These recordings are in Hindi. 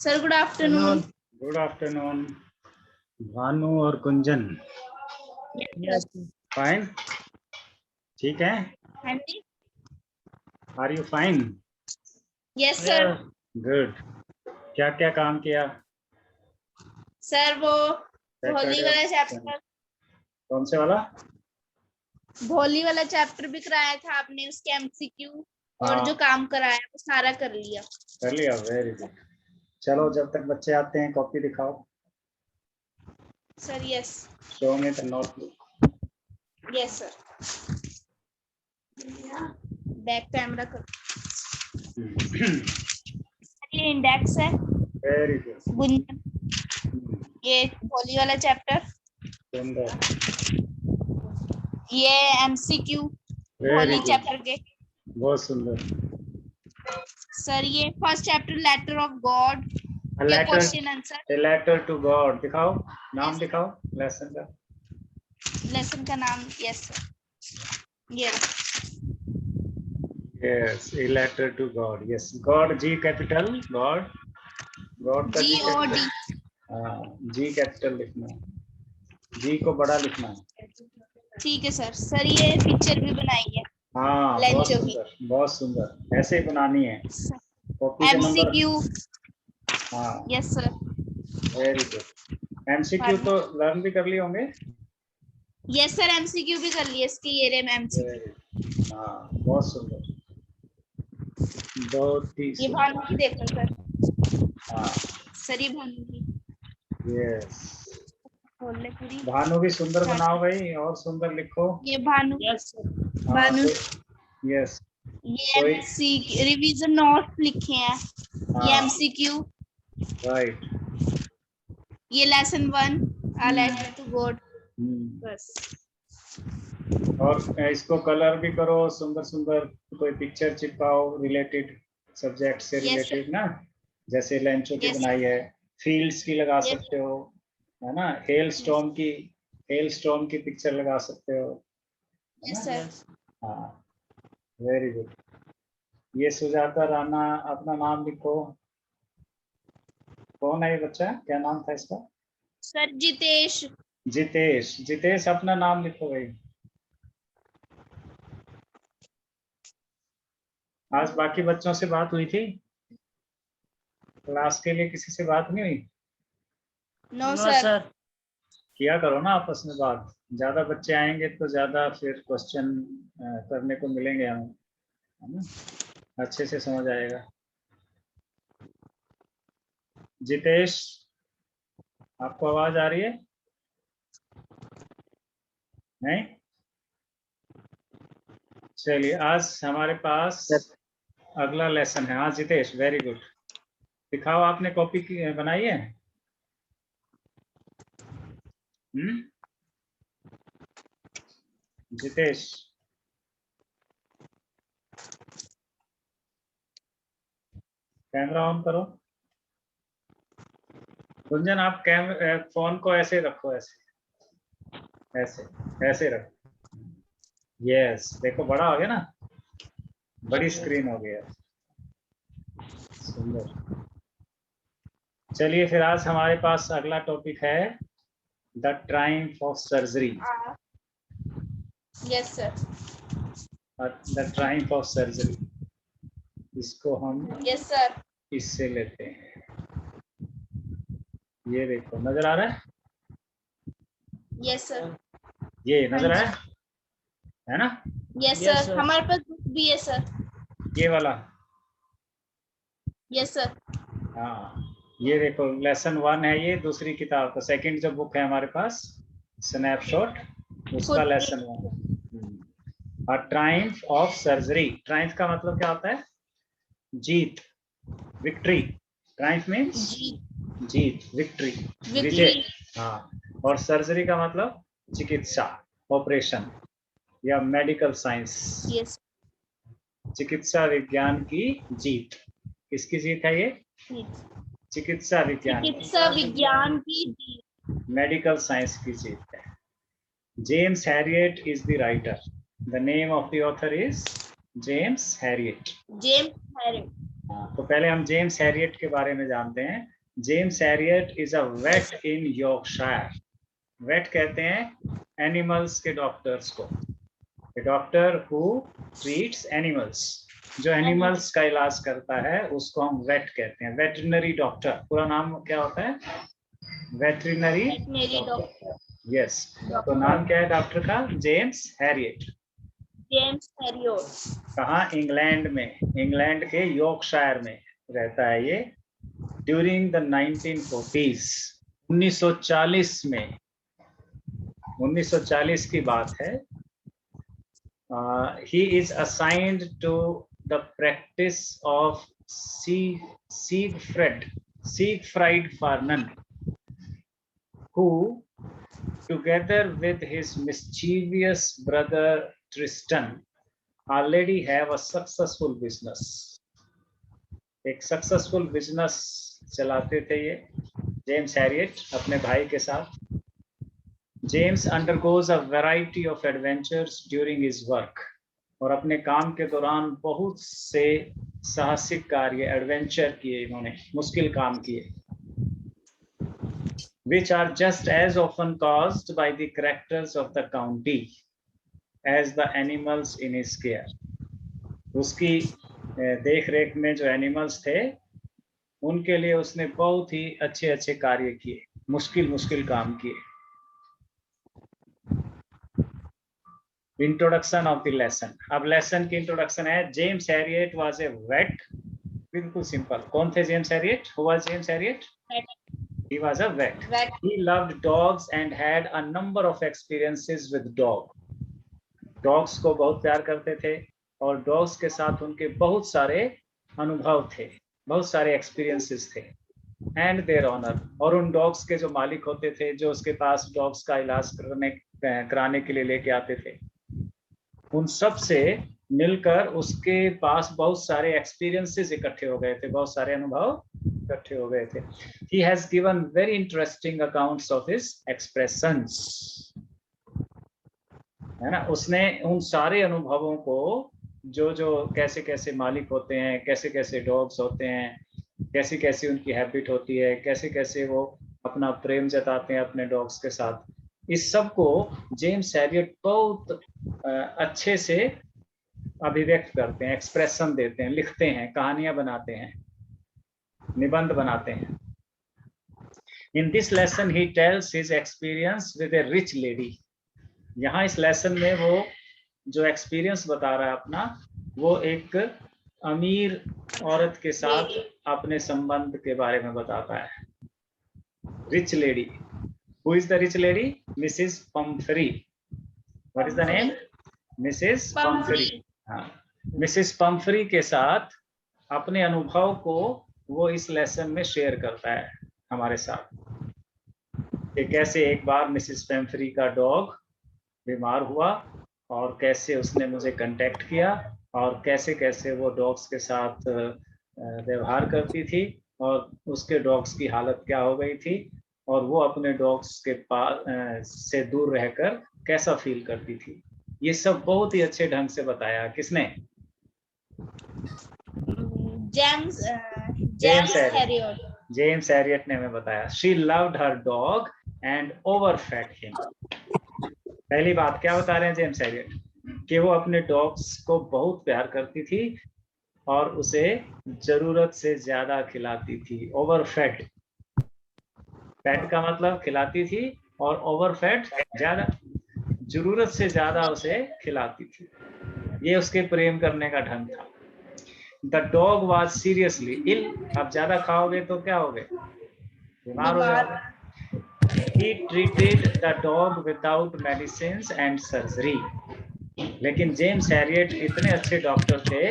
Sir good afternoon. Good afternoon Bhanu और कुंजन। फाइन, ठीक है। हाँ जी। Are you fine? Yes sir. Good. क्या क्या काम किया? सर वो भोली वाला चैप्टर, कौन से वाला? भोली वाला चैप्टर भी कराया था आपने, उसके एमसीक्यू और जो काम कराया वो सारा कर लिया। कर लिया, वेरी गुड। चलो जब तक बच्चे आते हैं कॉपी दिखाओ। Sir yes. Show me the notebook. Yes sir. Back camera कर। ये इंडेक्स है। Very good. ये भोली वाला चैप्टर, ये एमसीक्यू भोली चैप्टर के। बहुत सुंदर। सर ये first chapter letter of God, ये question answer. Letter to God दिखाओ, नाम दिखाओ लेसन का। लेसन का नाम यस सर, ये yes, a letter to God. Yes, God G capital, God, God का जी GOD। हाँ, जी कैपिटल लिखना है, जी को बड़ा लिखना है। ठीक है सर। सर ये पिक्चर भी बनाई है। हाँ, बहुत सुंदर, बहुत सुंदर। ऐसे बनानी है कॉपी के नंबर। MCQ। हाँ yes sir. Very good. MCQ तो लर्न भी कर लिए होंगे। यस सर, MCQ भी कर लिए इसके, ये रे MCQ। हाँ बहुत सुंदर, बहुत ही ये भानु की देखो सर। हाँ सर ये भानु की। यस, खोल ले पूरी। भानु भी सुंदर बनाओ भाई, और सुंदर लिखो। ये Bhanu. Yes sir. Bhanu. Yes, ये MCQ रिवीजन नोट लिखे हैं। ये MCQ। राइट। ये lesson 1 a letter to God. बस। और इसको कलर भी करो सुंदर सुंदर, कोई पिक्चर चिपकाओ रिलेटेड सब्जेक्ट से रिलेटेड ना, जैसे लेंचो की बनाई है, फील्ड्स की लगा सकते हो, है ना। हेल स्टॉर्म की पिक्चर लगा सकते हो। Yes sir. हाँ वेरी गुड। ये सुजाता राणा, अपना नाम लिखो। कौन है ये बच्चा, क्या नाम था इसका? सर जितेश। जितेश, जितेश अपना नाम लिखो भाई। आज बाकी बच्चों से बात हुई थी? क्लास के लिए किसी से बात नहीं हुई? No sir. किया करो ना आपस में बात, ज्यादा बच्चे आएंगे तो ज्यादा फिर क्वेश्चन करने को मिलेंगे हमें, है ना, अच्छे से समझ आएगा। जितेश, आपको आवाज आ रही है? नहीं? चलिए, आज हमारे पास अगला लेसन है। हाँ जितेश, वेरी गुड। दिखाओ, आपने कॉपी की बनाई है? जितेश, कैमरा ऑन करो। गुंजन, आप फोन को ऐसे रखो, ऐसे ऐसे ऐसे रखो। यस, देखो बड़ा हो गया ना, बड़ी स्क्रीन हो गया, सुंदर। चलिए फिर आज हमारे पास अगला टॉपिक है the Triumph of surgery. Yes sir. The Triumph of surgery, इसको हम यस सर इससे लेते हैं। ये देखो, नजर आ रहा है? Yes sir. ये नजर आया है ना? यस सर, हमारे पास बुक भी है सर। ये वाला? Yes sir. हाँ, ये देखो लेसन 1 है, ये दूसरी किताब का सेकंड जो बुक है हमारे पास, स्नैपशॉट, उसका lesson 1। Triumph of surgery. Triumph का मतलब क्या होता है? जीत, विक्ट्री। ट्रायम्फ मीन्स जीत, विक्ट्री, विजय। हाँ, और सर्जरी का मतलब चिकित्सा, ऑपरेशन या मेडिकल साइंस। यस। चिकित्सा विज्ञान की जीत। किसकी जीत है ये? चिकित्सा विज्ञान की जीत। मेडिकल साइंस की जीत है। James Herriot is the writer. The name of the author is James Herriot. James Harriet. तो पहले हम जेम्स हैरियट के बारे में जानते हैं। James Herriot is a vet in Yorkshire. Vet कहते हैं एनिमल्स के डॉक्टर्स को, डॉक्टर हु ट्रीट्स एनिमल्स, जो एनिमल्स का इलाज करता है उसको हम वेट कहते हैं, वेटरिनरी डॉक्टर। पूरा नाम क्या होता है? Veterinary doctor. यस, तो नाम क्या है डॉक्टर का? James Herriot. James Harriet. कहाँ? इंग्लैंड में, इंग्लैंड के यॉर्कशायर में रहता है ये। ड्यूरिंग द 1940s, 1940 में, 1940 की बात है। He is assigned to the practice of Siegfried Farnan, who, together with his mischievous brother Tristan, already have a successful business. एक सक्सेसफुल बिजनेस चलाते थे ये जेम्स हैरियट अपने भाई के साथ। James undergoes a variety of adventures during his work, और अपने काम के दौरान बहुत से साहसिक कार्य, एडवेंचर किए इन्होंने, मुश्किल काम किए, which are just as often caused by the characters of the county as the animals in his care. उसकी देख रेख में जो एनिमल्स थे उनके लिए उसने बहुत ही अच्छे अच्छे कार्य किए, मुश्किल मुश्किल काम किए। Introduction of the lesson. अब लेसन की इंट्रोडक्शन है। James Herriot was a vet. बिल्कुल सिंपल। कौन थे James Herriot? Who was James Herriot? He was a vet. He loved dogs and had a number of experiences with dog. Dogs को बहुत प्यार करते थे और dogs के साथ उनके बहुत सारे अनुभव थे, बहुत सारे experiences थे। And their owner, और उन dogs के जो मालिक होते थे, जो उसके पास dogs का इलाज कराने के लिए लेके आते थे, उन सब से मिलकर उसके पास बहुत सारे एक्सपीरियंसेस इकट्ठे हो गए थे, बहुत सारे अनुभव इकट्ठे हो गए थे। He has given very interesting accounts of his expressions, है ना। उसने उन सारे अनुभवों को, जो जो कैसे कैसे मालिक होते हैं, कैसे कैसे डॉग्स होते हैं, कैसी कैसी उनकी हैबिट होती है, कैसे कैसे वो अपना प्रेम जताते हैं अपने डॉग्स के साथ, इस सब को जेम्स हैरियट बहुत अच्छे से अभिव्यक्त करते हैं, एक्सप्रेशन देते हैं, लिखते हैं, कहानियां बनाते हैं, निबंध बनाते हैं। In this lesson he tells his experience with a rich lady. यहाँ इस लेसन में वो जो एक्सपीरियंस बता रहा है अपना, वो एक अमीर औरत के साथ अपने संबंध के बारे में बताता है। Rich lady. Who is the rich lady? Mrs. Pumphrey. What is the name? Mrs. Pumphrey. हाँ, Mrs. Pumphrey के साथ अपने अनुभव को वो इस लेसन में शेयर करता है हमारे साथ, कि कैसे एक बार मिसेस पेम्फ्री का डॉग बीमार हुआ और कैसे उसने मुझे कांटेक्ट किया और कैसे कैसे वो डॉग्स के साथ व्यवहार करती थी और उसके डॉग्स की हालत क्या हो गई थी और वो अपने डॉग्स के पास से दूर रहकर कैसा फील करती थी। ये सब बहुत ही अच्छे ढंग से बताया। किसने? James Herriot. जेम्स हैरियट ने हमें बताया। She loved her dog and overfed him. पहली बात क्या बता रहे हैं जेम्स हैरियट? कि वो अपने डॉग्स को बहुत प्यार करती थी और उसे जरूरत से ज्यादा खिलाती थी। ओवरफेड, फेड का मतलब खिलाती थी और ओवरफेड ज्यादा, जरूरत से ज्यादा उसे खिलाती थी। ये उसके प्रेम करने का ढंग था। The dog was seriously ill. अब ज्यादा खाओगे तो क्या होगे? बीमार हो जाओगे। He treated the dog without medicines and surgery. लेकिन जेम्स हैरियट इतने अच्छे डॉक्टर थे,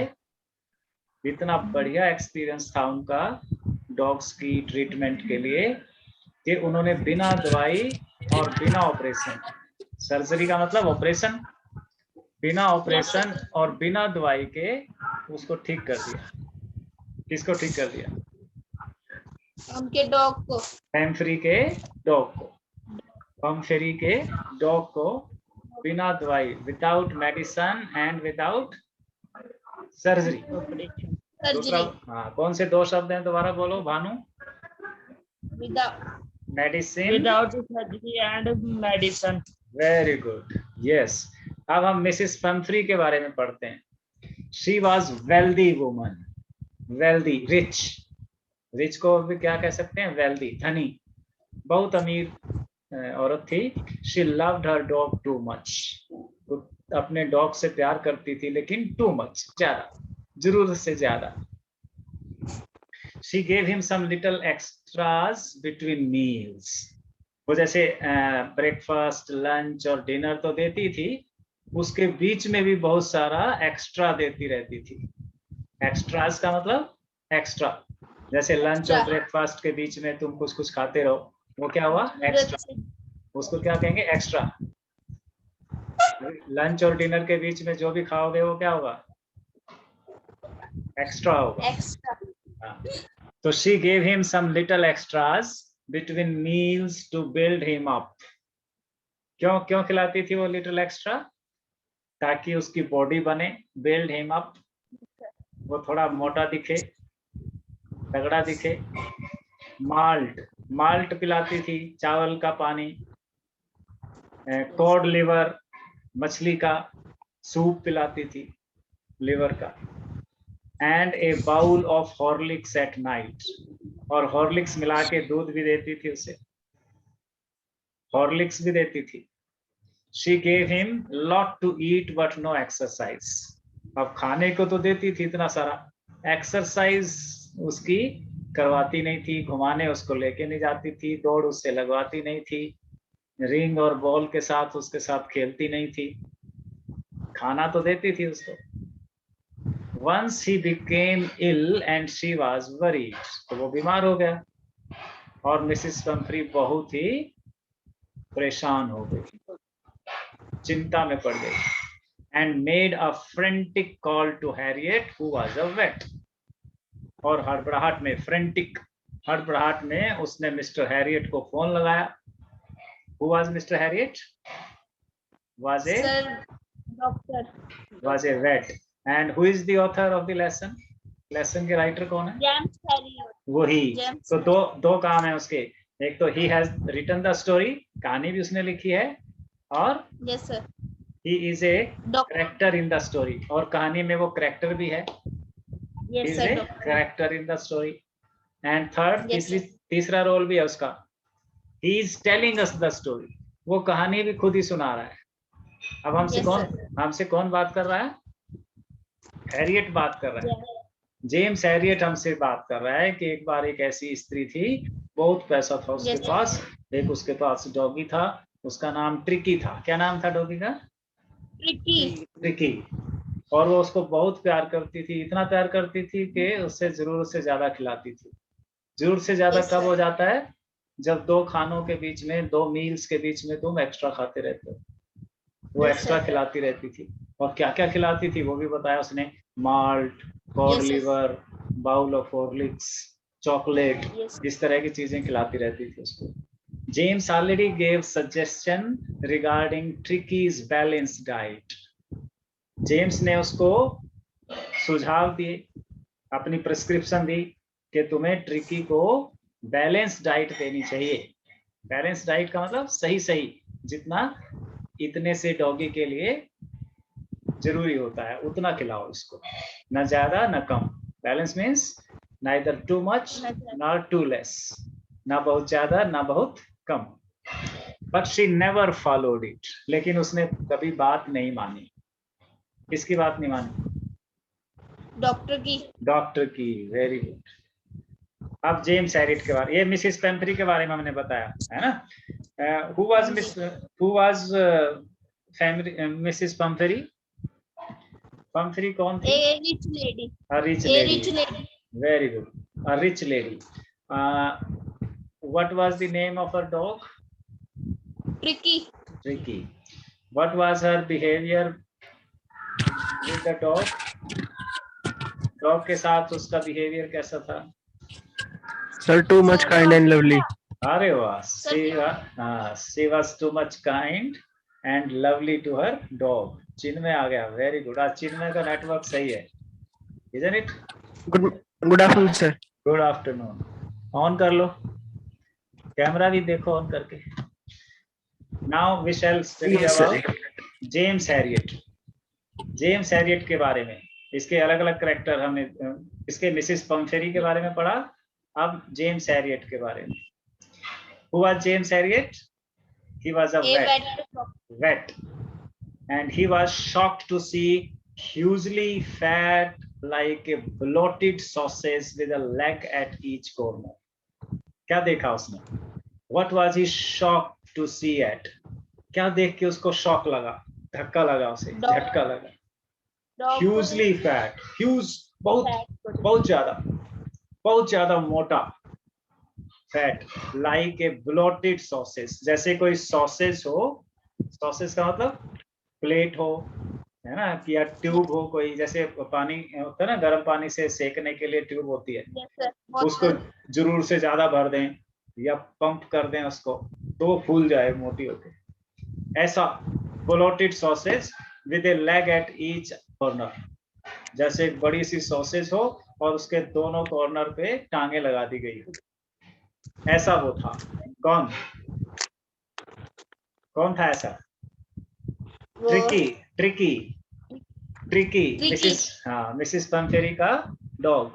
इतना बढ़िया एक्सपीरियंस था उनका डॉग्स की ट्रीटमेंट के लिए, कि उन्होंने बिना दवाई और बिना ऑपरेशन, सर्जरी का मतलब ऑपरेशन, बिना ऑपरेशन और बिना दवाई के उसको ठीक कर दिया। किसको ठीक कर दिया? उनके डॉग को, पेम्फ्री के डॉग को, पम्फ्री के डॉग को बिना दवाई, without medicine and without surgery, दूसरा, सर्जरी हाँ, कौन से दो शब्द हैं दोबारा बोलो Bhanu? Without medicine, without surgery and medicine. Very good, yes. अब हम मिसेस पंफ्री के बारे में पढ़ते हैं। She was wealthy woman, wealthy, rich, rich को भी क्या कह सकते हैं? वेल्दी, धनी, बहुत अमीर औरत थी। She loved her dog too much, अपने डॉग से प्यार करती थी, लेकिन टू मच, ज्यादा, जरूरत से ज्यादा। She gave him some little extras between meals, वो जैसे ब्रेकफास्ट, लंच और डिनर तो देती थी, उसके बीच में भी बहुत सारा एक्स्ट्रा देती रहती थी। एक्स्ट्रास का मतलब एक्स्ट्रा, जैसे लंच और ब्रेकफास्ट के बीच में तुम कुछ कुछ खाते रहो, वो क्या हुआ? एक्स्ट्रा, उसको क्या कहेंगे? एक्स्ट्रा। लंच और डिनर के बीच में जो भी खाओगे वो क्या होगा? एक्स्ट्रा होगा। हाँ। तो she gave him some little extras between meals to build him up. क्यों क्यों खिलाती थी वो लिटिल एक्स्ट्रा? ताकि उसकी बॉडी बने, बिल्ड हिम अप, वो थोड़ा मोटा दिखे, तगड़ा दिखे। माल्ट, माल्ट पिलाती थी, चावल का पानी। कॉड लिवर, मछली का सूप पिलाती थी, लिवर का। And a bowl of Horlicks at night, और हॉर्लिक्स मिला के दूध भी देती थी उसे, हॉर्लिक्स भी देती थी। She gave him lot to eat but no exercise, अब खाने को तो देती थी इतना सारा, एक्सरसाइज उसकी करवाती नहीं थी, घुमाने उसको लेके नहीं जाती थी, दौड़ उससे लगवाती नहीं थी, रिंग और बॉल के साथ उसके साथ खेलती नहीं थी, खाना तो देती थी उसको। Once he became ill and she was worried, तो वो बीमार हो गया और मिसेस पंफ्री बहुत ही परेशान हो गई, चिंता में पड़ गई। And made a frantic call to Harriet, who was a vet, और हड़बड़ाहट में, फ्रेंटिक, हड़बड़ाहट में उसने मिस्टर हैरियट को फोन लगाया। Who was Mr. Harriet? Was a doctor, was a vet. And who is the author of the lesson? Lesson के राइटर कौन है? James Harriet. वही। जेम्स तो दो काम है उसके, एक तो he has written the story, कहानी भी उसने लिखी है, और yes sir, he is a character in the story, और कहानी में वो character भी है, he yes is sir, a character in the story. And third, Yes, तीसरा रोल भी है उसका, he is telling us the story, वो कहानी भी खुद ही सुना रहा है। अब हमसे कौन बात कर रहा है? हैरियट बात कर रहा है, जेम्स हैरियट हमसे बात कर रहा है कि एक बार एक ऐसी स्त्री थी, बहुत पैसा था उसके पास, एक उसके पास डॉगी था, उसका नाम ट्रिकी था। क्या नाम था डॉगी का? ट्रिकी। और वो उसको बहुत प्यार करती थी, इतना प्यार करती थी कि उससे जरूरत से ज्यादा खिलाती थी। जरूरत से ज्यादा कब हो जाता है? जब दो खानों के बीच में, दो मील्स के बीच में तुम एक्स्ट्रा खाते रहते हो। वो एक्स्ट्रा खिलाती रहती थी, और क्या क्या खिलाती थी वो भी बताया उसने, malt, cod liver, bowl of Horlicks, chocolate, इस तरह की चीजें खिलाती रहती थी उसको। James already gave suggestion regarding Tricki's balance diet, James ने उसको सुझाव दिए, अपनी प्रिस्क्रिप्शन दी कि तुम्हें ट्रिकी को बैलेंस डाइट देनी चाहिए। बैलेंस डाइट का मतलब सही सही, जितना इतने से डॉगी के लिए जरूरी होता है उतना खिलाओ इसको, न ज्यादा न कम। Balance means neither too much not too less, ना बहुत ज्यादा ना बहुत कम। But she never followed it, लेकिन उसने कभी बात नहीं मानी। किसकी बात नहीं मानी? डॉक्टर की। Very good. अब जेम्स हैरियट के बारे, ये मिसेस पेम्फ्री के बारे में हमने बताया है ना। who was Mrs Pomfrey? Pomfrey कौन थी? A rich lady. A rich A lady. rich lady. Very good. A rich lady. What was the name of her dog? Tricky. Tricky. What was her behavior with the dog? Dog के साथ उसका behavior कैसा था? Sir, too much kind and lovely. अरे वाह, she was too much kind and lovely to her dog. चिन्मय आ गया, वेरी गुड। आज चिन्मय का नेटवर्क सही है, isn't it? Good afternoon, sir. Good afternoon. On कर लो कैमरा भी देखो ऑन करके. Now we shall study Yes, sir. About James Herriot. James Herriot के बारे में, इसके अलग अलग कैरेक्टर हमने इसके मिसेस पम्फेरी के बारे में पढ़ा. अब जेम्स हैरियट के बारे में. Who was James Harriet? He was a vet, and he was shocked to see hugely fat, like a bloated sausage with a leg at each corner. क्या देखा उसने? What was he shocked to see at? क्या देख के उसको शॉक लगा, धक्का लगा, उसे झटका लगा. Hugely fat, huge, बहुत ज्यादा मोटा. Fat, like a bloated sausage, जैसे कोई सॉसेज हो. सॉसेज का मतलब प्लेट हो, है ना, कि या ट्यूब हो कोई, जैसे पानी होता है ना, गर्म पानी से सेकने के लिए ट्यूब होती है. उसको जरूर से ज्यादा भर दें या पंप कर दें उसको तो वो फूल जाए मोटी होके. ऐसा bloated sausage with A leg at each corner, जैसे एक बड़ी सी सॉसेज हो और उसके दोनों कॉर्नर पे टांगे लगा दी गई हो. ऐसा वो था. कौन था ऐसा? ट्रिकी मिसेस पम्फेरी का dog.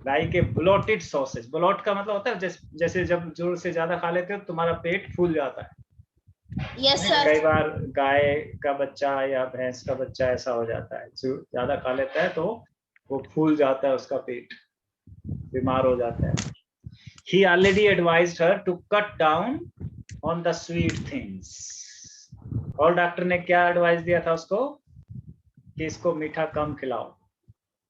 Like a bloated sausage. Bloat का मतलब होता है जैसे जब जोर से ज्यादा खा लेते हो तुम्हारा पेट फूल जाता है. Yes, sir. कई बार गाय का बच्चा या भैंस का बच्चा ऐसा हो जाता है, जो ज्यादा खा लेता है तो वो फूल जाता है, उसका पेट बीमार हो जाता है. He already advised her to cut down on the sweet things. और डॉक्टर ने क्या एडवाइस दिया था उसको कि इसको मीठा कम खिलाओ,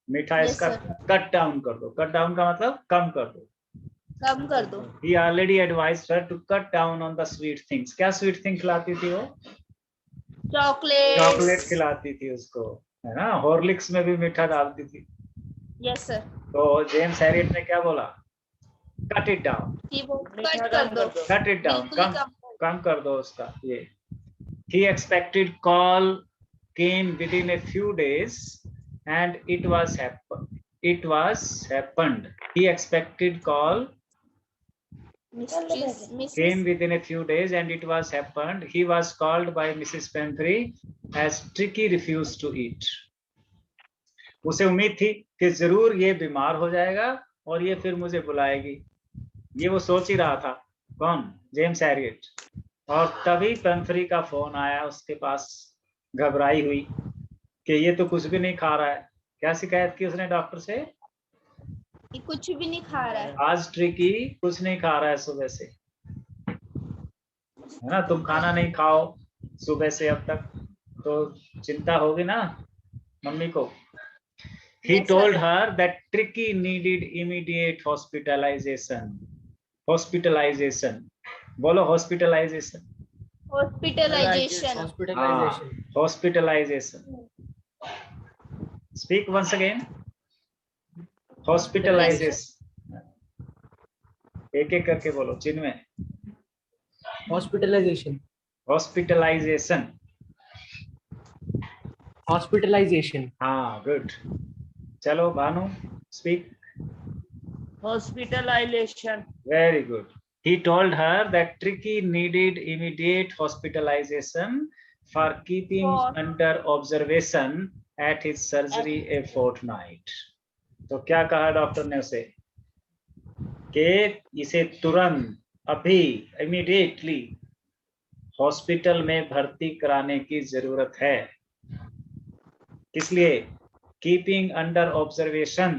मीठा इसका कट डाउन कर दो. कट डाउन का मतलब कम कर दो. He already advised her to cut down on the sweet things. क्या स्वीट थिंग खिलाती थी वो? चॉकलेट खिलाती थी उसको, है ना. हॉर्लिक्स में भी मीठा डालती थी. Yes, sir. तो जेम्स हैरियट ने क्या बोला? Cut it down. Cut it down, कम कर दो उसका. ये he expected call came within a few days and it was happened. He expected call came within a few days and it was happened. He was called by Mrs. Pamphry as Tricky refused to eat. उसे उम्मीद थी कि जरूर ये बीमार हो जाएगा और ये फिर मुझे बुलाएगी. ये वो सोच ही रहा था. कौन? James Harriet. और तभी पेम्फरी का फोन आया उसके पास, घबराई हुई कि ये तो कुछ भी नहीं खा रहा है. क्या शिकायत की उसने डॉक्टर से? कुछ भी नहीं खा रहा है. आज ट्रिकी कुछ नहीं खा रहा है सुबह से, है ना. तुम खाना नहीं खाओ सुबह से अब तक तो चिंता होगी ना मम्मी को. He told her that Tricky needed immediate hospitalization. बोलो hospitalization. Speak once again. Hospitalization. एक एक करके बोलो चिन्ह. Hospitalization. हाँ, good. चलो Bhanu, speak. Hospitalization. Very good. He told her that Tricky needed immediate hospitalization for keeping under observation at his surgery a fortnight. तो क्या कहा डॉक्टर ने उसे कि इसे तुरंत अभी immediately हॉस्पिटल में भर्ती कराने की जरूरत है. किसलिए? Keeping under observation.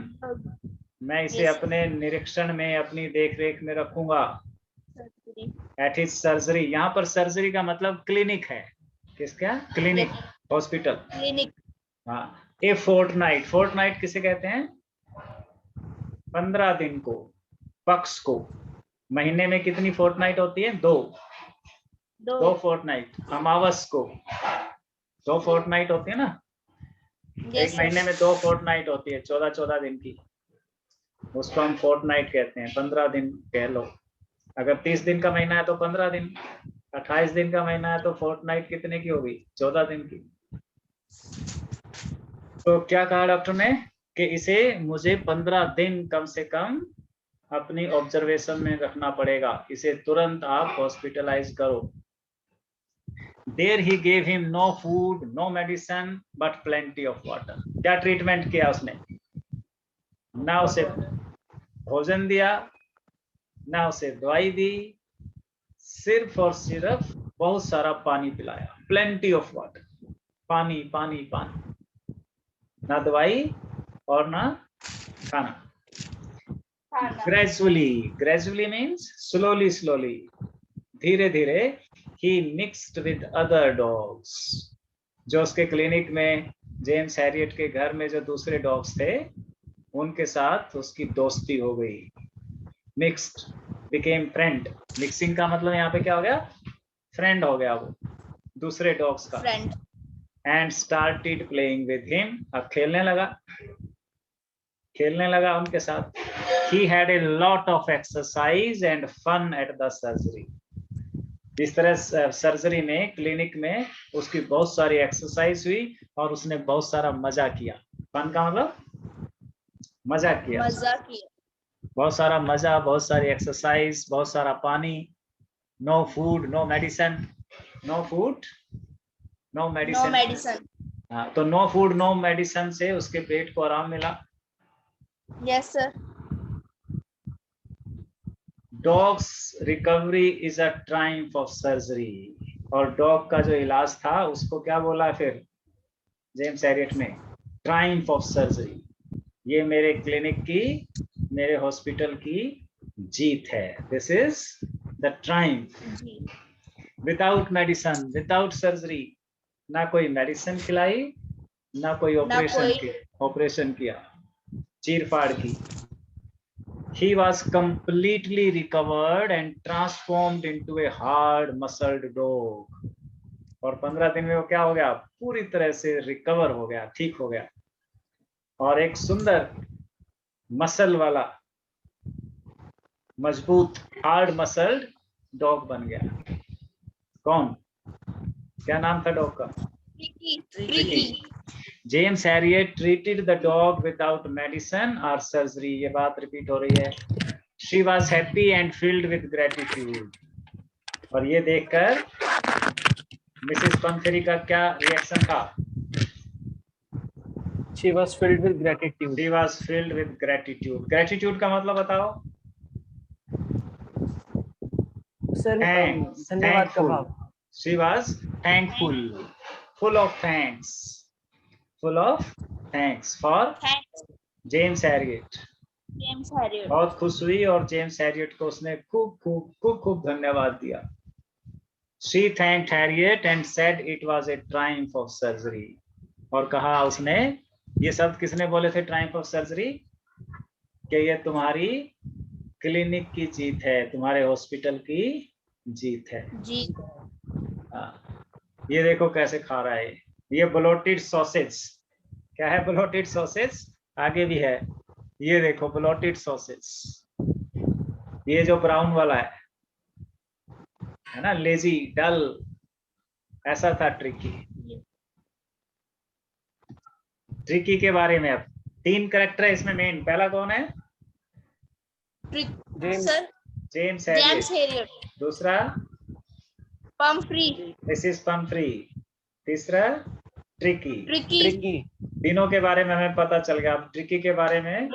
मैं इसे अपने निरीक्षण में, अपनी देखरेख में रखूंगा. At his surgery. यहाँ पर सर्जरी का मतलब क्लिनिक है. किसका? Clinic, hospital. हाँ. ए फोर्टनाइट. फोर्टनाइट किसे कहते हैं? 15 दिन को, पक्ष को. महीने में कितनी फोर्टनाइट होती है? 2 फोर्टनाइट. अमावस को 2 फोर्टनाइट होती है ना. एक महीने में 2 फोर्टनाइट होती है, 14 दिन की. उसको हम फोर्टनाइट कहते हैं. 15 दिन कह लो. अगर 30 दिन का महीना है तो 15 दिन. 28 दिन का महीना है तो फोर्टनाइट कितने की होगी? 14 दिन की. तो क्या कहा डॉक्टर ने? कि इसे मुझे 15 दिन कम से कम अपनी ऑब्जर्वेशन में रखना पड़ेगा, इसे तुरंत आप हॉस्पिटलाइज करो। There he gave him no food, no medicine, but plenty of water. क्या ट्रीटमेंट किया उसने? ना उसे भोजन दिया, ना उसे दवाई दी, सिर्फ और सिर्फ बहुत सारा पानी पिलाया। प्लेंटी ऑफ वाटर, पानी पानी पानी, ना दवाई और ना खाना। ग्रेजुअली मीन्स स्लोली स्लोली, धीरे धीरे he mixed with other dogs. जो उसके क्लिनिक में जेम्स हैरियट के घर में जो दूसरे डॉग्स थे उनके साथ उसकी दोस्ती हो गई। Mixed, became friend. मिक्सिंग का मतलब यहाँ पे क्या हो गया? फ्रेंड हो गया वो दूसरे डॉग्स का। Friend. And started playing with him, अब खेलने लगा उनके साथ। He had a lot of exercise and fun at the surgery. इस तरह सर्जरी में, क्लिनिक में उसकी बहुत सारी एक्सरसाइज हुई और उसने बहुत सारा मजा किया। फन का मतलब मजा किया, बहुत सारा मजा, बहुत सारी एक्सरसाइज, बहुत सारा पानी। No food no medicine, no food no medicine. हाँ, तो नो फूड नो मेडिसिन से उसके पेट को आराम मिला। Yes sir. Dogs recovery is a Triumph of surgery. और डॉग का जो इलाज था उसको क्या बोला फिर जेम्स हैरियट ने? Triumph of surgery. ये मेरे क्लिनिक की, मेरे हॉस्पिटल की जीत है। This is the Triumph. Without medicine, without surgery, ना कोई मेडिसिन खिलाई, ना कोई ऑपरेशन किया, चीर फाड़ की। He was completely recovered and transformed into a hard-muscled dog. और 15 दिन में वो क्या हो गया? पूरी तरह से रिकवर हो गया, ठीक हो गया और एक सुंदर मसल वाला, मजबूत, हार्ड मसल्ड डॉग बन गया। कौन? क्या नाम था डॉग का? Tricky. James Harriet treated the dog without medicine or surgery. ये बात रिपीट हो रही है। She was happy and filled with gratitude. और ये देखकर मिसेस पंफेरी का क्या रिएक्शन था? She was filled with gratitude. She was filled with gratitude. Gratitude का मतलब बताओ? Sir, Thanks, धन्यवाद का thankful. भाव। She was thankful, full of thanks, full of thanks for James Harriet. बहुत खुश हुई और जेम्स हैरियट को उसने खूब धन्यवाद दिया। She thanked Harriet and said it was a triumph of surgery. और कहा उसने, ये शब्द किसने बोले थे triumph of surgery? कि ये तुम्हारी क्लिनिक की जीत है, तुम्हारे हॉस्पिटल की जीत है। ये देखो कैसे खा रहा है ये ब्लोटेड सॉसेज। क्या है ब्लोटेड सॉसेज? आगे भी है, ये देखो ब्लोटेड सॉसेज। ये जो ब्राउन वाला है ना, लेजी, डल, ऐसा था ट्रिकी। ट्रिकी के बारे में अब 3 कैरेक्टर है इसमें मेन। पहला कौन है? James Harriet. दूसरा पंफ्री, मिसेस पंफ्री। तीसरा ट्रिकी। तीनों के बारे में हमें पता चल गया। अब ट्रिकी के बारे में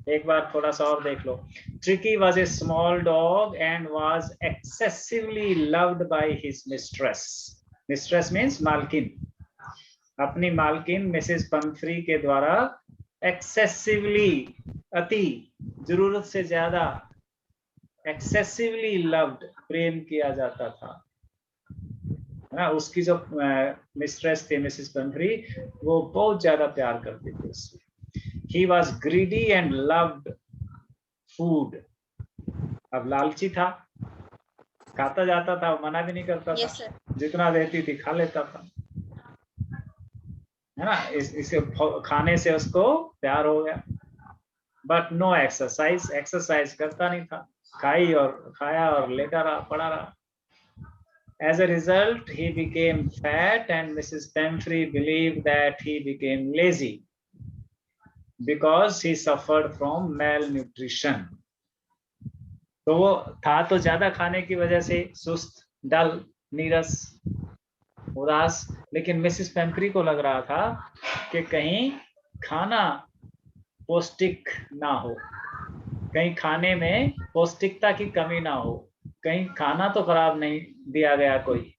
एक बार थोड़ा सा और देख लो। Tricky was a small dog and was excessively loved by his mistress. Mistress means मालकिन। अपनी मालकिन मिसेस पंफ्री के द्वारा excessively, अति, जरूरत से ज्यादा, excessively loved, प्रेम किया जाता था ना। उसकी जो मिस्ट्रेस थी मिसेस पंफ्री, वो बहुत ज्यादा प्यार करती थी उससे। He was greedy and loved food. अब लालची था, खाता जाता था, मना भी नहीं करता था, जितना देती थी खा लेता था, है ना। इसे खाने से उसको प्यार हो गया। बट नो एक्सरसाइज, एक्सरसाइज करता नहीं था, खाया और लेटा रहा, पड़ा रहा। As a result, he became fat and Mrs. Pamfrey believed that he became lazy. because he suffered from malnutrition. तो वो था तो ज्यादा खाने की वजह से सुस्त, डल, नीरस, उदास, लेकिन मिसेस पेम्फ्री को लग रहा था कि कहीं खाना पौष्टिक ना हो, कहीं खाने में पौष्टिकता की कमी ना हो, कहीं खाना तो खराब नहीं दिया गया कोई।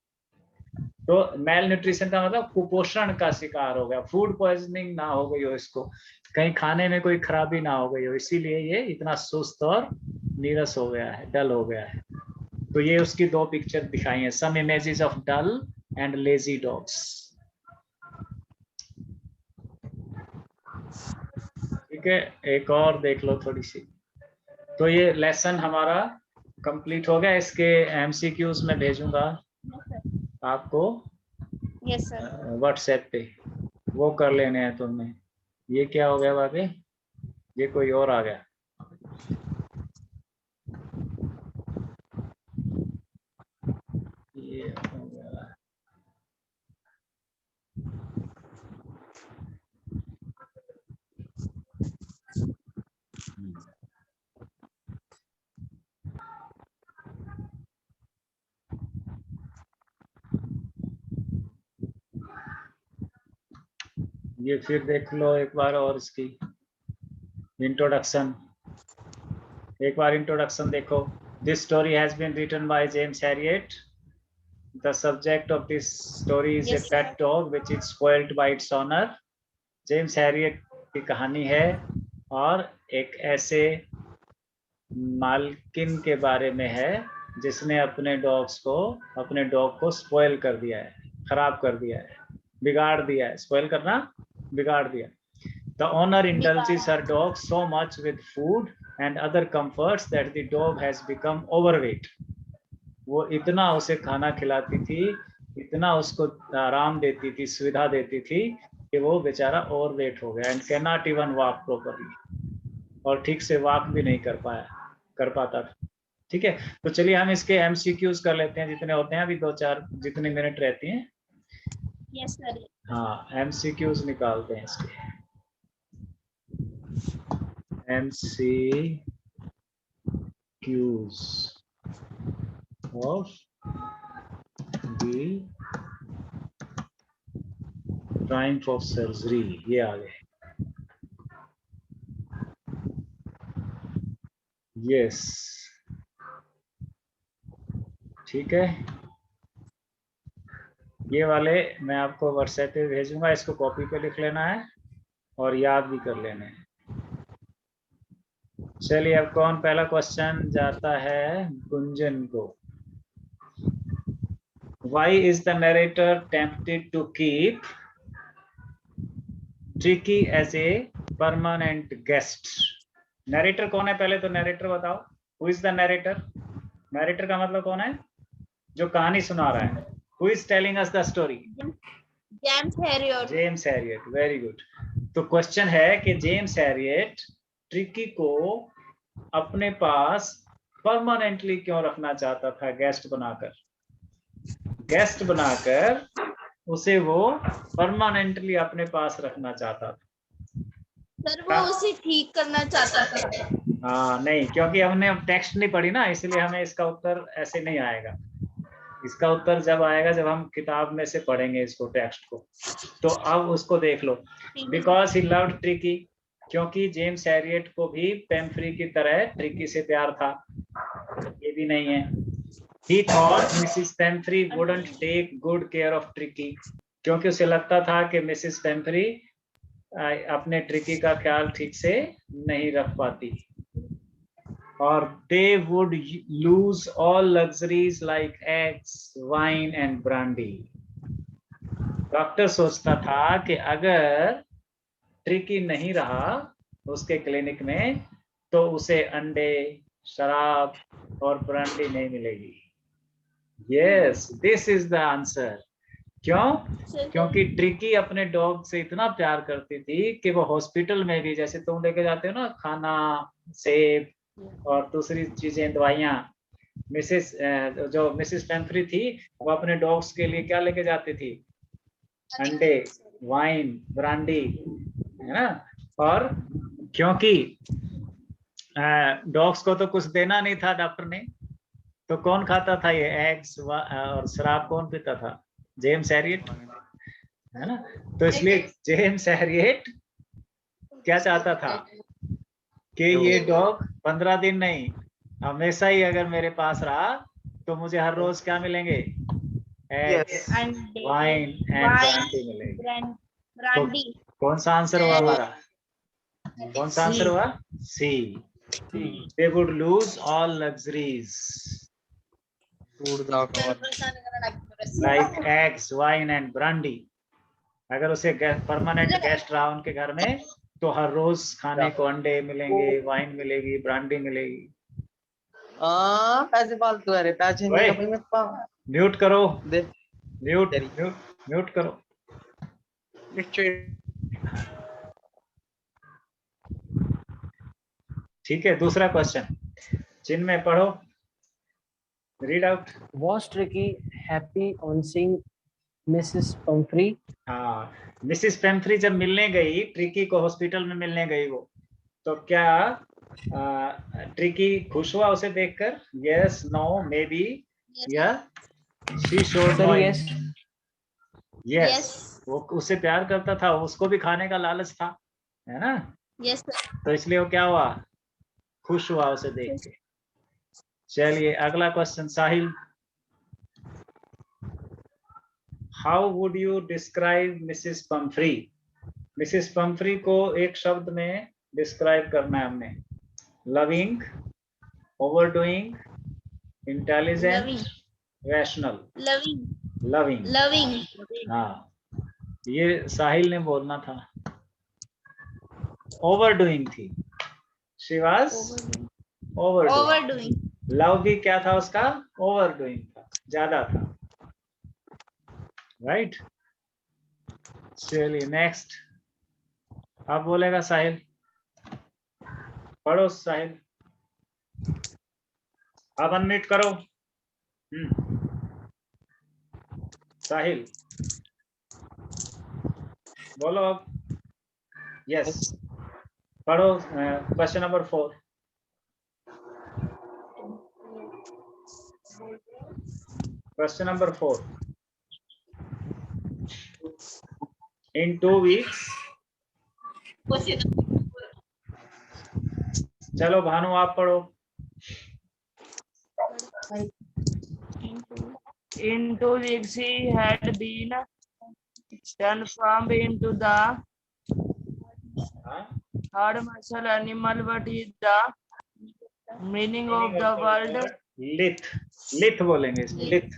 तो मेल न्यूट्रिशन का मतलब कुपोषण का शिकार हो गया, फूड पॉइजनिंग ना हो गई हो इसको, कहीं खाने में कोई खराबी ना हो गई हो, इसीलिए ये इतना सुस्त और नीरस हो गया है, डल हो गया है। तो ये उसकी दो पिक्चर दिखाई हैं, some images of dull and lazy dogs. ठीक है, एक और देख लो थोड़ी सी। तो ये लेसन हमारा कंप्लीट हो गया, इसके एमसीक्यूज में भेजूंगा आपको यस सर। व्हाट्सएप पे, वो कर लेने हैं तुमने। ये क्या हो गया बाबे, ये कोई और आ गया। ये हो गया, ये फिर देख लो एक बार और इसकी इंट्रोडक्शन, एक बार इंट्रोडक्शन देखो। This story has been written by James Herriot. The subject of this story is a Yes, sir. Pet dog which is spoiled by its owner. James Herriot की कहानी है और एक ऐसे मालकिन के बारे में है जिसने अपने डॉग को स्पॉइल कर दिया है, खराब कर दिया है, बिगाड़ दिया है। स्पॉइल करना, बिगाड़ दिया। The owner indulges her dog so much with food and other comforts that the dog has become overweight. वो इतना उसे खाना खिलाती थी, इतना उसको आराम देती थी, सुविधा देती थी कि वो बेचारा ओवरवेट हो गया, and can not even walk properly, और ठीक से वॉक भी नहीं कर पाता था। ठीक है, तो चलिए हम इसके एमसीक्यूज कर लेते हैं जितने होते हैं, अभी 2-4 जितने मिनट रहती हैं। Yes sir. हाँ, एमसीक्यूज निकालते हैं इसके। MCQs of the triumph of surgery, ये आ गए। यस, ठीक है, ये वाले मैं आपको व्हाट्सएप पे भेजूंगा, इसको कॉपी पे लिख लेना है और याद भी कर लेना है। चलिए अब कौन, पहला क्वेश्चन जाता है गुंजन को। Why is the narrator tempted to keep Tricky as a permanent guest? Narrator कौन है, पहले तो नरेटर बताओ। Who is the narrator? Narrator का मतलब कौन है, जो कहानी सुना रहा है। Who is telling us the story? James Herriot. James Harriet, very good. तो क्वेश्चन है कि जेम्स हैरियट ट्रिकी को अपने पास परमानेंटली क्यों रखना चाहता था, गेस्ट बनाकर उसे वो परमानेंटली अपने पास रखना चाहता था। सर वो उसे ठीक करना चाहता था। हाँ नहीं, क्योंकि हमने टेक्स्ट नहीं पढ़ी ना, इसलिए हमें इसका उत्तर ऐसे नहीं आएगा। इसका उत्तर जब आएगा जब हम किताब में से पढ़ेंगे इसको, टेक्स्ट को। तो अब उसको देख लो। बिकॉज ही लव्ड ट्रिकी, क्योंकि जेम्स हैरियट को भी पेम्फ्री की तरह ट्रिकी से प्यार था, ये भी नहीं है। He thought Mrs. Pemfrey wouldn't take good care of Tricky, क्योंकि उसे लगता था कि मिसेस पेम्फ्री अपने ट्रिकी का ख्याल ठीक से नहीं रख पाती, और they would lose all luxuries like eggs, wine and brandy. Doctor सोचता था कि अगर ट्रिकी नहीं रहा उसके क्लिनिक में तो उसे अंडे, शराब और ब्रांडी नहीं मिलेगी। Yes, this is the answer. क्यों? क्योंकि ट्रिकी अपने डॉग से इतना प्यार करती थी कि वो हॉस्पिटल में भी, जैसे तुम लेके जाते हो ना खाना, सेब और दूसरी चीजें, दवाइयाँ, जो मिसेस पेम्फ्री थी वो अपने डॉग्स के लिए क्या लेके जाती थी, अंडे, वाइन, ब्रांडी, है ना। और क्योंकि डॉग्स को तो कुछ देना नहीं था डॉक्टर ने, तो कौन खाता था ये एग्स और शराब कौन पीता था? जेम्स हैरियट, है ना? तो इसलिए जेम्स हैरियट क्या चाहता था कि ये डॉग 15 दिन नहीं, हमेशा ही अगर मेरे पास रहा तो मुझे हर रोज क्या मिलेंगे? एग्स, अंडे, वाइन एंड ब्रांडी मिलेगी। ब्रांडी। कौन सा आंसर हुआ हमारा? कौन सा आंसर हुआ? सी। They would lose all luxuries like eggs, wine and brandy. अगर उसे परमानेंट गेस्ट रहा उनके घर में तो हर रोज खाने को अंडे मिलेंगे, वाइन मिलेगी, ब्रांडी मिलेगी। पैसे फालतू है रे, पैसे नहीं अपने में पा म्यूट करो, दे म्यूट म्यूट म्यूट करो। ठीक है, दूसरा क्वेश्चन जिनमें पढ़ो, read out. Was Tricky happy on seeing Mrs. Pumphrey? हाँ, मिसिस पेम्फ्री जब मिलने गई, ट्रिकी को हॉस्पिटल में मिलने गई वो, तो क्या ट्रिकी खुश हुआ उसे देखकर? यस, नो, मे बी, या she showed Sir, no? yes. Yes, वो उसे प्यार करता था, उसको भी खाने का लालच था, है ना? यस तो इसलिए वो क्या हुआ? खुश हुआ उसे देख के। चलिए अगला question, Sahil. How would you describe Mrs Pumphrey? Mrs Pumphrey को एक शब्द में डिस्क्राइब करना है हमने। Loving, overdoing, intelligent, rational. Loving, loving, loving. हाँ, ये साहिल ने बोलना था। ओवरडूइंग थी, शी वाज ओवरडूइंग। लव भी क्या था उसका? ओवरडूइंग था, ज्यादा था, राइट? चलिए नेक्स्ट, अब बोलेगा साहिल। पढ़ो साहिल, अब अनम्यूट करो। साहिल बोलो अब। यस, पढ़ो question number 4। Question number 4। In 2 weeks, चलो भानु आप पढ़ो। In 2 weeks he had been transformed into the hard muscle animal. What is the meaning of the word? लिथ, लिथ बोलेंगे इसमें, लिथ।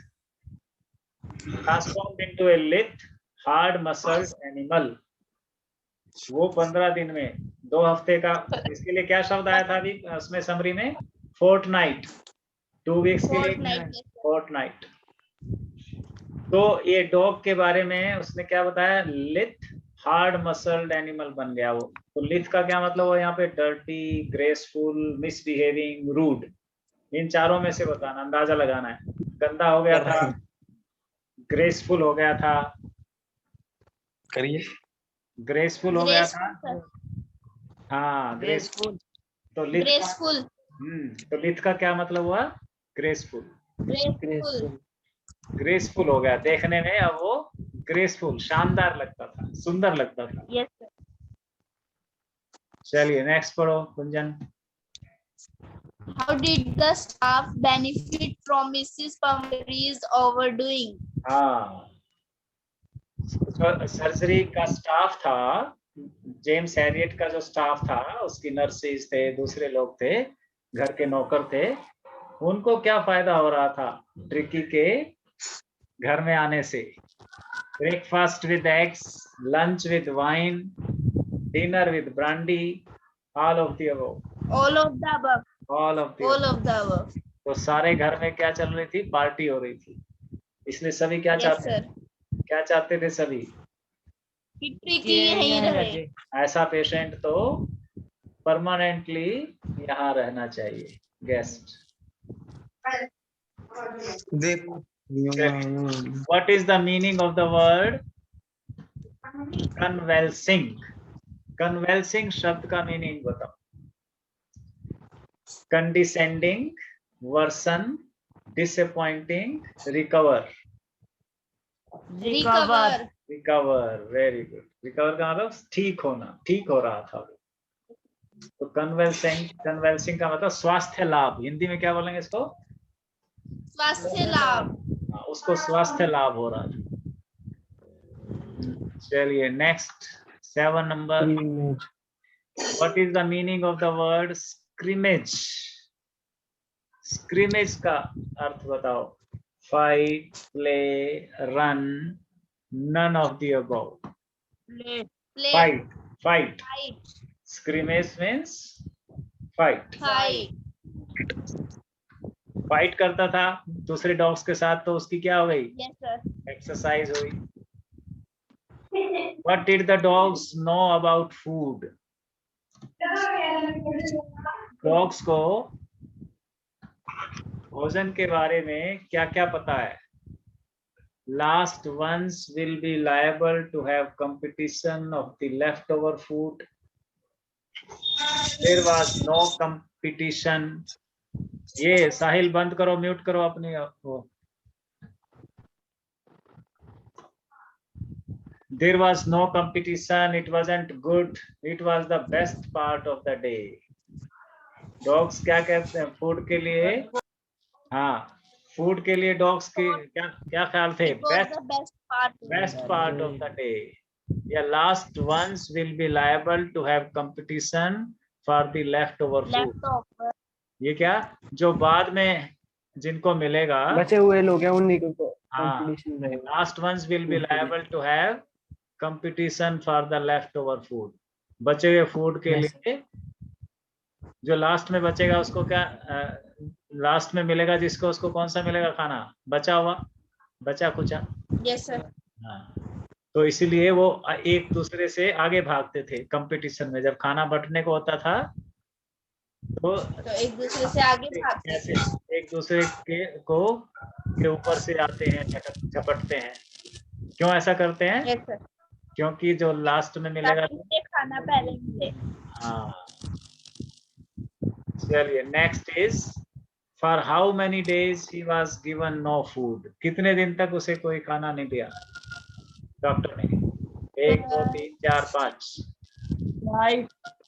ट्रांसफॉर्म्ड इनटू ए लिथ हार्ड मसल्ड एनिमल। वो 15 दिन में, 2 हफ्ते का, इसके लिए क्या शब्द आया था अभी उसमें समरी में? फोर्टनाइट। 2 वीक्स के लिए फोर्टनाइट। तो ये डॉग के बारे में उसने क्या बताया? लिथ हार्ड मसल्ड एनिमल बन गया वो। तो लिथ का क्या मतलब हुआ यहाँ पे? Dirty, graceful, misbehaving, rude. इन चारों में से बताना, अंदाजा लगाना है। गंदा हो गया था, ग्रेसफुल हो गया था, करिए ग्रेसफुल हो गया था। हाँ, ग्रेसफुल। तो लिथ ग्रेसफुल, तो लिथ का क्या मतलब हुआ? ग्रेसफुल। ग्रेसफुल। ग्रेसफुल हो गया देखने में, अब वो ग्रेसफुल, शानदार लगता था, सुंदर लगता था। Yes sir. चलिए नेक्स्ट पढ़ो कुंजन। How did the staff benefit from Mrs. Pumphrey's overdoing? हाँ, सर्जरी का स्टाफ था, जेम्स हैरियट का जो स्टाफ था, उसकी नर्सेज थे, दूसरे लोग थे, घर के नौकर थे, उनको क्या फायदा हो रहा था ट्रिकी के घर में आने से? Breakfast with eggs, lunch with wine, dinner with brandy, all of the above. All of the above. All of All of the above. तो सारे घर में क्या चल रही थी? पार्टी हो रही थी। इसलिए सभी क्या Yes चाहते sir. क्या चाहते थे सभी? कि ट्रिकी यहीं रहे। ऐसा पेशेंट तो परमानेंटली यहाँ रहना चाहिए, guest. What is the meaning of the word convalescing? Convalescing शब्द का मीनिंग बताओ। Condescending, version, disappointing, recover. Recover. Recover, very good. Recover का मतलब ठीक होना, ठीक हो रहा था। तो कन्वेल्सिंग का मतलब स्वास्थ्य लाभ। हिंदी में क्या बोलेंगे इसको? स्वास्थ्य लाभ। उसको स्वास्थ्य लाभ हो रहा था। चलिए next 7 number. Scrimmage. What is the meaning of the word scrimmage? Scrimmage का अर्थ बताओ। Fight, play, run, none of the above. Play. Play. Fight, fight. Fight. Scrimmage means fight. Fight. Fight करता था दूसरे डॉग्स के साथ, तो उसकी क्या हो गई? Yes sir. एक्सरसाइज हुई। What did the dogs know about food? Dogs को भोजन के बारे में क्या क्या पता है? Last ones will be liable to have competition of the leftover food. There was no competition. ये साहिल बंद करो, म्यूट करो अपनी वो। There was no competition. It wasn't good. It was the best part of the day. Dogs क्या कहते हैं फूड के लिए? हाँ, फूड के लिए डॉग्स के क्या क्या ख्याल थे? Best part of the day. या last ones will be liable to have competition for the left over food. ये क्या, जो बाद में जिनको मिलेगा, बचे हुए लोग हैं उन्हीं को हाँ, कंपटीशन रहेगा। Last ones will be liable to have competition for the left over food. बचे हुए फूड के Yes. लिए जो लास्ट में बचेगा उसको क्या लास्ट में मिलेगा, जिसको उसको कौन सा मिलेगा खाना? बचा हुआ, बचा कुचा। Yes sir. हाँ, तो इसीलिए वो एक दूसरे से आगे भागते थे कंपटीशन में। जब खाना बंटने को होता था तो एक दूसरे से आगे भागते ऐसे थे। एक दूसरे के ऊपर से आते हैं, झपटते हैं। क्यों ऐसा करते हैं? Yes sir. क्योंकि जो लास्ट में मिलेगा, ताकि उसे खाना पहले मिले। हाँ। चलिए next is for how many days he was given no food. कितने दिन तक उसे कोई खाना नहीं दिया डॉक्टर ने? 1 2 3 4 5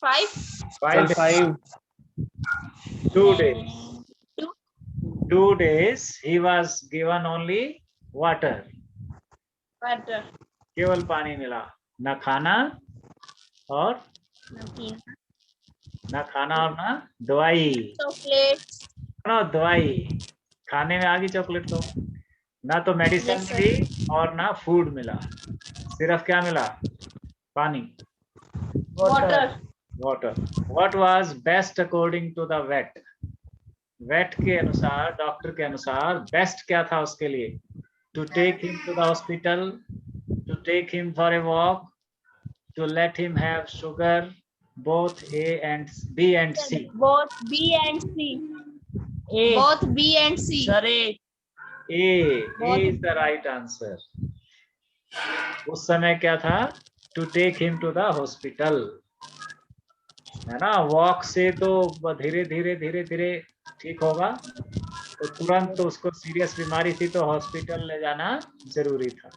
five. 5 2 days। 2 days he was given only water। Water. केवल पानी मिला, ना खाना और ना दवाई। चॉकलेट। ना दवाई, खाने में आ गई चॉकलेट तो। ना तो मेडिसिन Yes, sir. मिली और ना फूड मिला, सिर्फ क्या मिला? पानी, water. Water. What was best according to the vet? Vet के अनुसार, डॉक्टर के अनुसार बेस्ट क्या था उसके लिए? To take him to the hospital, to take him for a walk, to let him have sugar, both A and B and C। Both B and C। A. Both B and C। Sir A. A is the right answer। उस समय क्या था? To take him to the hospital, है ना। वॉक से तो धीरे धीरे ठीक होगा, तो तुरंत तो उसको सीरियस बीमारी थी तो हॉस्पिटल ले जाना जरूरी था।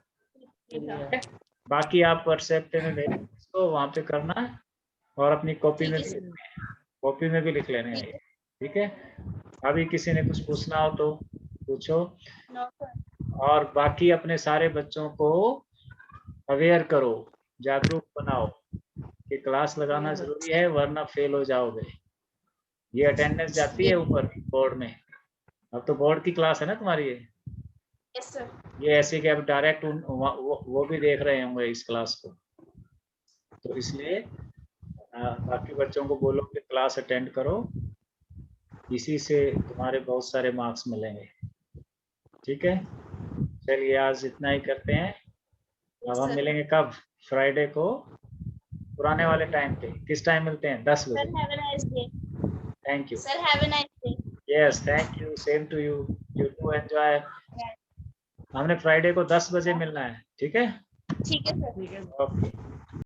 बाकी आप व्हाट्सएप में भेज इसको, वहां पे करना है और अपनी कॉपी में भी लिख लेने हैं, ठीक है। अभी किसी ने कुछ पूछना हो तो पूछो। और बाकी अपने सारे बच्चों को अवेयर करो, जागरूक बनाओ कि क्लास लगाना जरूरी है, वरना फेल हो जाओगे। ये अटेंडेंस जाती है ऊपर बोर्ड में। अब तो बोर्ड की क्लास है ना तुम्हारी ये। Yes sir. ये ऐसी कि अब डायरेक्ट वो भी देख रहे होंगे इस क्लास को, तो इसलिए बाकी बच्चों को बोलो कि क्लास अटेंड करो, इसी से तुम्हारे बहुत सारे मार्क्स मिलेंगे, ठीक है। चलिए आज इतना ही करते हैं। अब हम मिलेंगे कब? फ्राइडे को पुराने वाले टाइम पे। किस टाइम मिलते हैं? 10 बजे। Sir, have a nice day. Thank you. Sir, have a nice day. Yes, thank you, same to you. You too enjoy. हमने फ्राइडे को 10 बजे मिलना है, ठीक है। ठीक है सर। ठीक है। ओके।